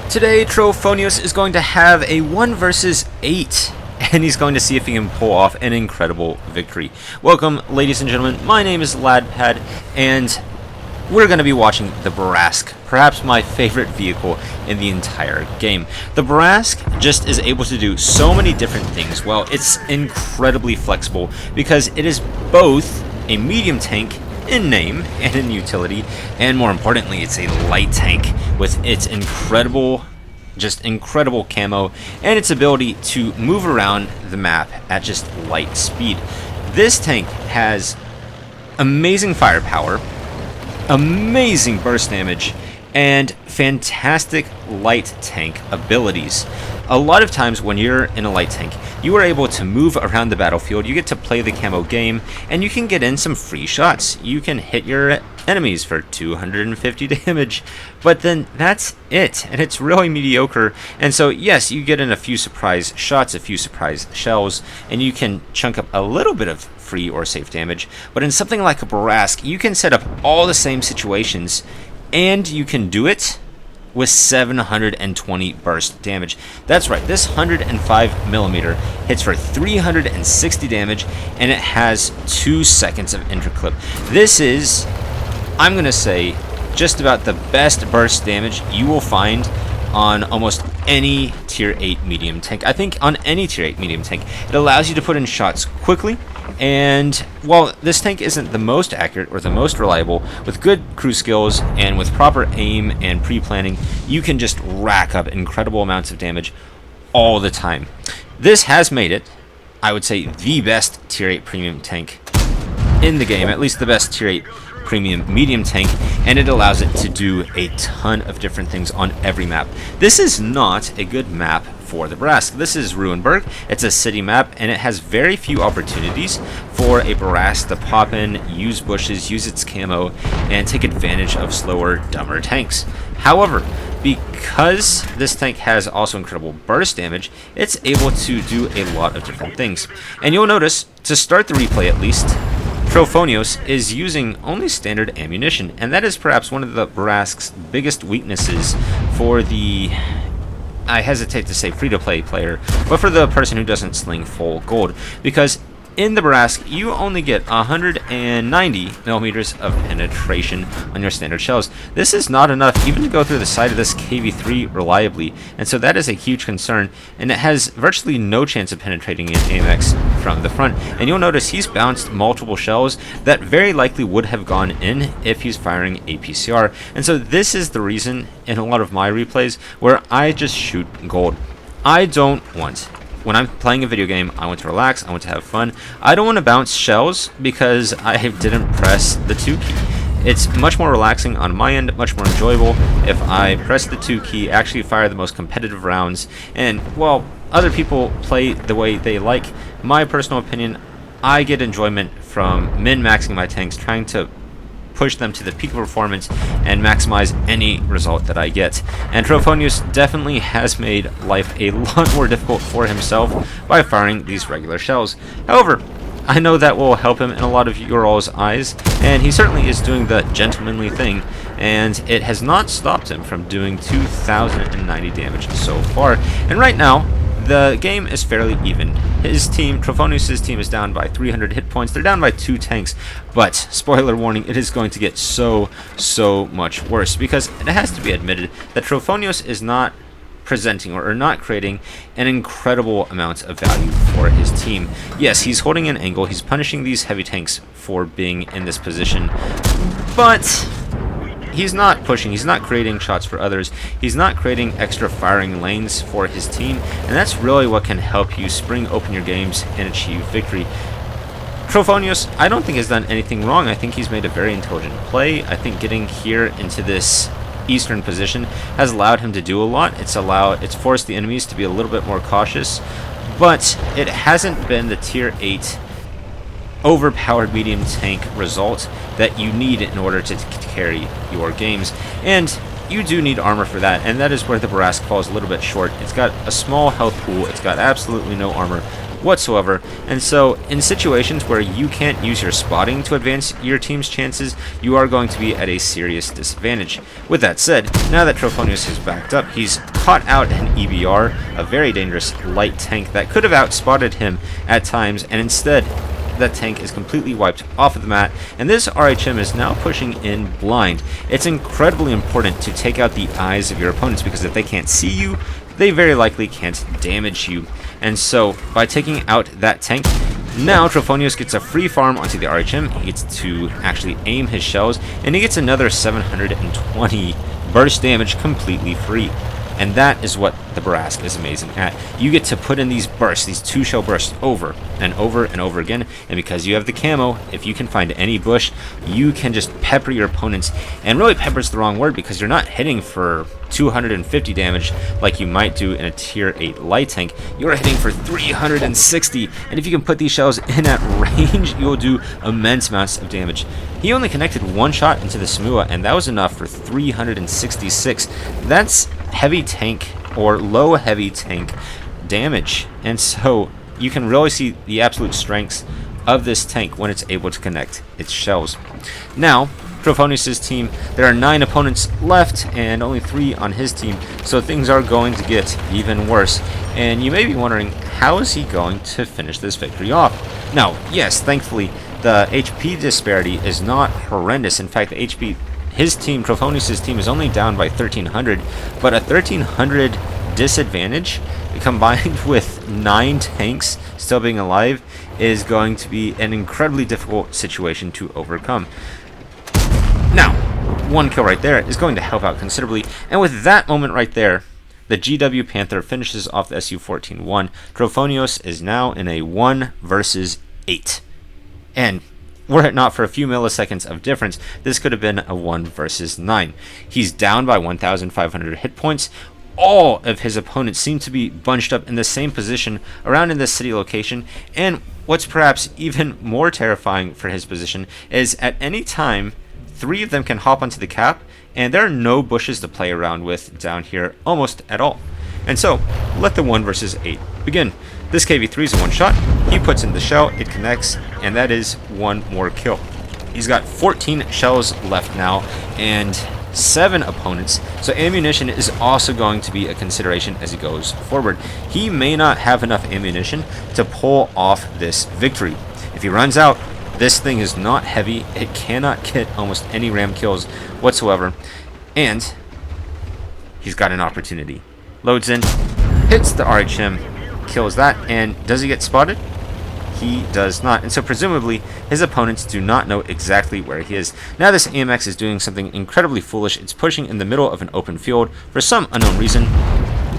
Today, Trofonios is going to have a 1 versus 8, and he's going to see if he can pull off an incredible victory. Welcome, ladies and gentlemen. My name is Ladpad, and we're going to be watching the Bourrasque, perhaps my favorite vehicle in the entire game. The Bourrasque just is able to do so many different things. Well, it's incredibly flexible because it is both a medium tank in name and in utility, and more importantly, it's a light tank with its incredible camo and its ability to move around the map at just light speed. This tank has amazing firepower, amazing burst damage, and fantastic light tank abilities. A lot of times when you're in a light tank, you are able to move around the battlefield, you get to play the camo game, and you can get in some free shots. You can hit your enemies for 250 damage, but then that's it, and it's really mediocre. And so yes, you get in a few surprise shots, a few surprise shells, and you can chunk up a little bit of free or safe damage. But in something like a Bourrasque, you can set up all the same situations, and you can do it with 720 burst damage. That's right, this 105mm hits for 360 damage, and it has 2 seconds of interclip. This is, I'm gonna say, just about the best burst damage you will find on almost any tier 8 medium tank. I think on any tier 8 medium tank, it allows you to put in shots quickly. And while this tank isn't the most accurate or the most reliable, with good crew skills and with proper aim and pre-planning, you can just rack up incredible amounts of damage all the time. This has made it, I would say, the best tier 8 premium tank in the game, at least the best tier 8 premium medium tank, and it allows it to do a ton of different things on every map. This is not a good map for the Bourrasque. This is Ruinberg. It's a city map, and it has very few opportunities for a Bourrasque to pop in, use bushes, use its camo, and take advantage of slower, dumber tanks. However, because this tank has also incredible burst damage, it's able to do a lot of different things. And you'll notice, to start the replay at least, Trofonios is using only standard ammunition, and that is perhaps one of the Bourrasque's biggest weaknesses for the, I hesitate to say free-to-play player, but for the person who doesn't sling full gold, because in the Bourrasque, you only get 190mm of penetration on your standard shells. This is not enough even to go through the side of this KV-3 reliably, and so that is a huge concern, and it has virtually no chance of penetrating an AMX from the front. And you'll notice he's bounced multiple shells that very likely would have gone in if he's firing a PCR, and so this is the reason in a lot of my replays where I just shoot gold. I don't want, when I'm playing a video game, I want to relax, I want to have fun. I don't want to bounce shells because I didn't press the 2 key. It's much more relaxing on my end, much more enjoyable if I press the 2 key, actually fire the most competitive rounds, and while other people play the way they like, my personal opinion, I get enjoyment from min-maxing my tanks, trying to push them to the peak of performance and maximize any result that I get. And Trofonios definitely has made life a lot more difficult for himself by firing these regular shells. However, I know that will help him in a lot of your all's eyes, and he certainly is doing the gentlemanly thing, and it has not stopped him from doing 2,090 damage so far. And right now, the game is fairly even. His team, Trofonios' team, is down by 300 hit points. They're down by 2 tanks, but spoiler warning, it is going to get so much worse, because it has to be admitted that Trofonios is not presenting or not creating an incredible amount of value for his team. Yes, he's holding an angle, he's punishing these heavy tanks for being in this position, but he's not pushing, he's not creating shots for others, he's not creating extra firing lanes for his team, and that's really what can help you spring open your games and achieve victory. Trofonios, I don't think has done anything wrong. I think he's made a very intelligent play. I think getting here into this eastern position has allowed him to do a lot. It's forced the enemies to be a little bit more cautious, but it hasn't been the tier 8 overpowered medium tank result that you need in order to carry your games, and you do need armor for that, and that is where the Bourrasque falls a little bit short. It's got a small health pool, it's got absolutely no armor whatsoever, and so in situations where you can't use your spotting to advance your team's chances, you are going to be at a serious disadvantage. With that said, now that Trofonios is backed up, he's caught out an EBR, a very dangerous light tank that could have outspotted him at times, and instead that tank is completely wiped off of the mat, and this RHM is now pushing in blind. It's incredibly important to take out the eyes of your opponents, because if they can't see you, they very likely can't damage you. And so by taking out that tank, now Trofonios gets a free farm onto the RHM. He gets to actually aim his shells, and he gets another 720 burst damage completely free. And that is what the Bourrasque is amazing at. You get to put in these bursts, these 2-shell bursts, over and over and over again. And because you have the camo, if you can find any bush, you can just pepper your opponents. And really, pepper's the wrong word, because you're not hitting for 250 damage like you might do in a tier 8 light tank. You're hitting for 360. And if you can put these shells in at range, you'll do immense amounts of damage. He only connected one shot into the Smua, and that was enough for 366. That's heavy tank or low heavy tank damage, and so you can really see the absolute strengths of this tank when it's able to connect its shells. Now Trofonios' team, there are 9 opponents left and only 3 on his team, so things are going to get even worse. And you may be wondering, how is he going to finish this victory off? Now, yes, thankfully the HP disparity is not horrendous. In fact, the HP, his team, Trofonios' team, is only down by 1,300, but a 1,300 disadvantage combined with 9 tanks still being alive is going to be an incredibly difficult situation to overcome. Now, 1 kill right there is going to help out considerably, and with that moment right there, the GW Panther finishes off the SU-14-1. Trofonios is now in a 1 versus 8. And were it not for a few milliseconds of difference, this could have been a 1 versus 9. He's down by 1,500 hit points. All of his opponents seem to be bunched up in the same position around in this city location, and what's perhaps even more terrifying for his position is at any time 3 of them can hop onto the cap, and there are no bushes to play around with down here almost at all. And so let the 1 versus 8 begin. This KV-3 is a 1-shot. He puts in the shell, it connects, and that is 1 more kill. He's got 14 shells left now and 7 opponents, so ammunition is also going to be a consideration as he goes forward. He may not have enough ammunition to pull off this victory. If he runs out, this thing is not heavy. It cannot get almost any ram kills whatsoever, and he's got an opportunity. Loads in, hits the RHM, kills that, and does he get spotted? He does not, and so presumably his opponents do not know exactly where he is. Now this AMX is doing something incredibly foolish. It's pushing in the middle of an open field for some unknown reason.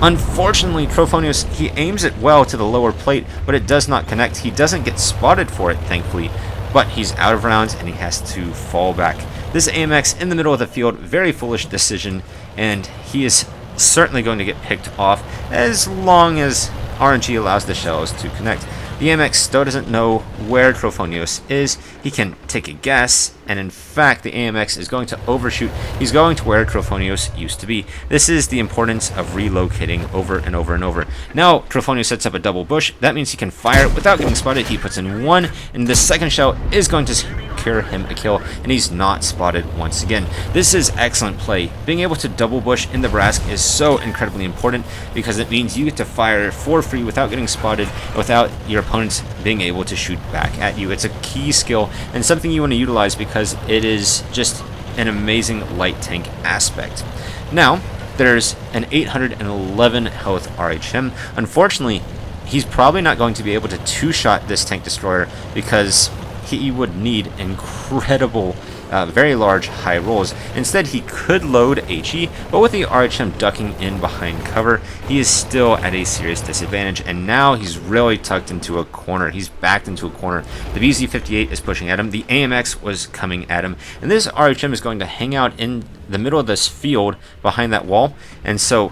Unfortunately, Trofonios, he aims it well to the lower plate, but it does not connect. He doesn't get spotted for it, thankfully, but he's out of rounds and he has to fall back. This AMX in the middle of the field, very foolish decision, and he is certainly going to get picked off as long as RNG allows the shells to connect. The AMX still doesn't know where Trofonios is. He can take a guess, and in fact the AMX is going to overshoot. He's going to where Trofonios used to be. This is the importance of relocating over and over and over. Now Trofonios sets up a double bush. That means he can fire without getting spotted. He puts in 1, and the second shell is going to secure him a kill, and he's not spotted once again. This is excellent play. Being able to double bush in the Bourrasque is so incredibly important, because it means you get to fire for free without getting spotted, without your opponents being able to shoot back at you. It's a key skill and something you want to utilize because it is just an amazing light tank aspect. Now there's an 811 health RHM. Unfortunately, he's probably not going to be able to 2-shot this tank destroyer because he would need incredible very large high rolls. Instead, he could load HE, but with the RHM ducking in behind cover, he is still at a serious disadvantage, and now he's really tucked into a corner. He's backed into a corner. The BZ-58 is pushing at him, the AMX was coming at him, and this RHM is going to hang out in the middle of this field behind that wall, and so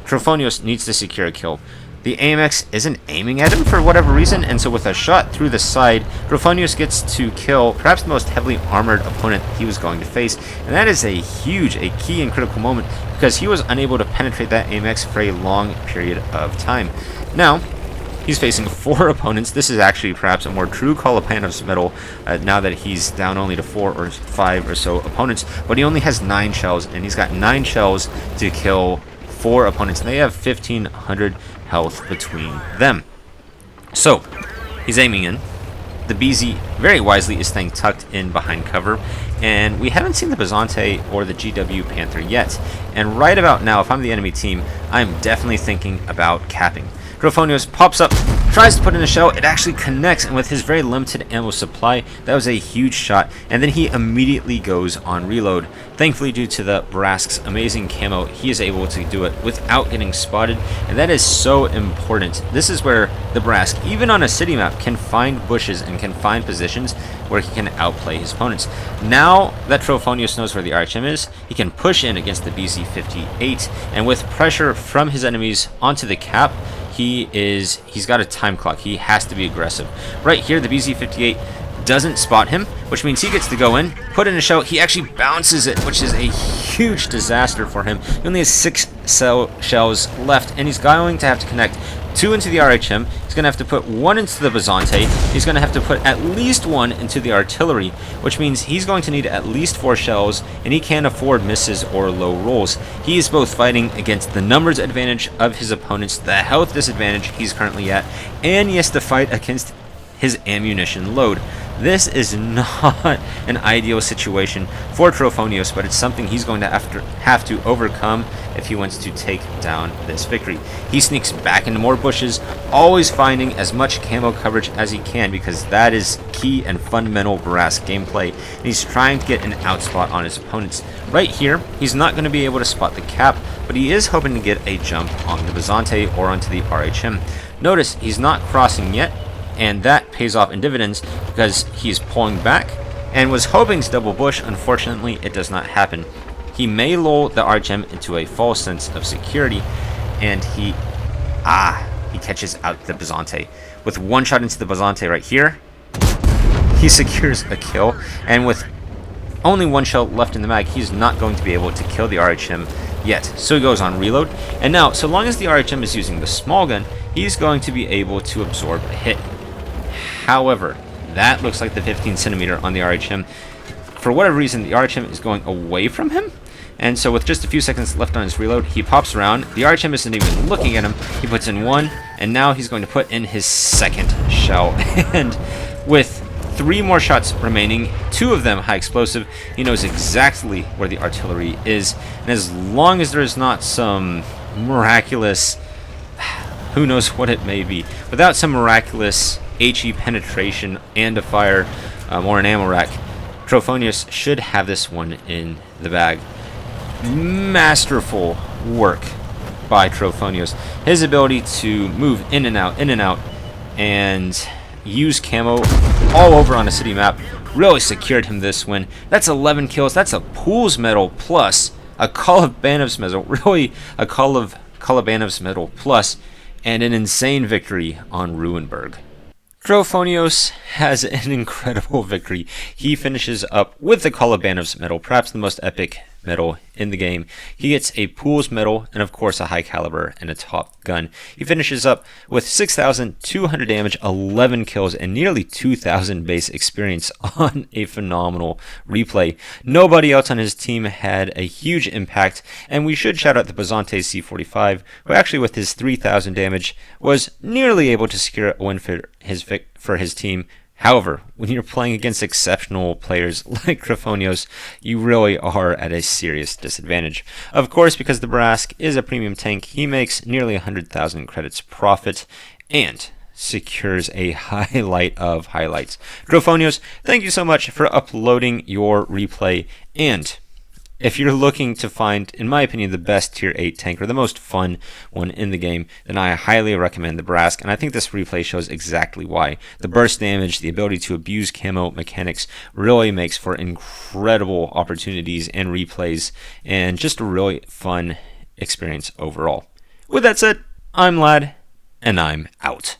Trofonios needs to secure a kill. The AMX isn't aiming at him for whatever reason, and so with a shot through the side, Trofonios gets to kill perhaps the most heavily armored opponent he was going to face, and that is a key and critical moment, because he was unable to penetrate that AMX for a long period of time. Now, he's facing 4 opponents. This is actually perhaps a more true call of Panov's medal now that he's down only to 4 or 5 or so opponents, but he only has 9 shells, and he's got 9 shells to kill 4 opponents, and they have 1,500 health between them. So, he's aiming in. The BZ, very wisely, is staying tucked in behind cover, and we haven't seen the Bazante or the GW Panther yet. And right about now, if I'm the enemy team, I'm definitely thinking about capping. Trofonios pops up, tries to put in a shell, it actually connects, and with his very limited ammo supply, that was a huge shot, and then he immediately goes on reload. Thankfully, due to the Bourrasque's amazing camo, he is able to do it without getting spotted, and that is so important. This is where the Bourrasque, even on a city map, can find bushes and can find positions where he can outplay his opponents. Now that Trofonios knows where the RHM is, he can push in against the BZ-58, and with pressure from his enemies onto the cap, he's got a time clock. He has to be aggressive. Right here, the BZ-58 doesn't spot him, which means he gets to go in, put in a shell. He actually bounces it, which is a huge disaster for him. He only has 6 shells left, and he's going to have to connect 2 into the RHM. He's going to have to put 1 into the Bazante. He's going to have to put at least 1 into the artillery, which means he's going to need at least 4 shells, and he can't afford misses or low rolls. He is both fighting against the numbers advantage of his opponents, the health disadvantage he's currently at, and he has to fight against his ammunition load. This is not an ideal situation for Trofonios, but it's something he's going to have to overcome if he wants to take down this victory. He sneaks back into more bushes, always finding as much camo coverage as he can, because that is key and fundamental Bourrasque gameplay, and he's trying to get an outspot on his opponents. Right here, he's not going to be able to spot the cap, but he is hoping to get a jump on the Bazante or onto the RHM. Notice he's not crossing yet, and that pays off in dividends because he's pulling back and was hoping to double bush. Unfortunately, it does not happen. He may lull the RHM into a false sense of security, and he catches out the Bazante. With 1 shot into the Bazante right here, he secures a kill, and with only 1 shell left in the mag, he's not going to be able to kill the RHM yet. So he goes on reload, and now, so long as the RHM is using the small gun, he's going to be able to absorb a hit. However, that looks like the 15 centimeter on the RHM. For whatever reason, the RHM is going away from him, and so with just a few seconds left on his reload, he pops around. The RHM isn't even looking at him. He puts in 1, and now he's going to put in his 2nd shell. And with 3 more shots remaining, 2 of them high explosive, he knows exactly where the artillery is, and as long as there's not some miraculous, who knows what it may be, without some miraculous HE penetration and a fire or an ammo rack, Trofonios should have this one in the bag. Masterful work by Trofonios. His ability to move in and out, and use camo all over on a city map really secured him this win. That's 11 kills. That's a Pools medal plus a Kolobanov's medal, really a Kolobanov's medal plus, and an insane victory on Ruinberg. Trofonios has an incredible victory. He finishes up with the Kolobanov's medal, perhaps the most epic medal in the game. He gets a Pools medal and of course a high caliber and a top gun. He finishes up with 6,200 damage, 11 kills, and nearly 2,000 base experience on a phenomenal replay. Nobody else on his team had a huge impact, and we should shout out the Bazante C45, who actually with his 3,000 damage was nearly able to secure a win for his team. However, when you're playing against exceptional players like Trofonios, you really are at a serious disadvantage. Of course, because the Bourrasque is a premium tank, he makes nearly 100,000 credits profit and secures a highlight of highlights. Trofonios, thank you so much for uploading your replay, and if you're looking to find, in my opinion, the best tier 8 tank, or the most fun one in the game, then I highly recommend the Bourrasque, and I think this replay shows exactly why. The burst damage, the ability to abuse camo mechanics really makes for incredible opportunities and replays, and just a really fun experience overall. With that said, I'm Lad, and I'm out.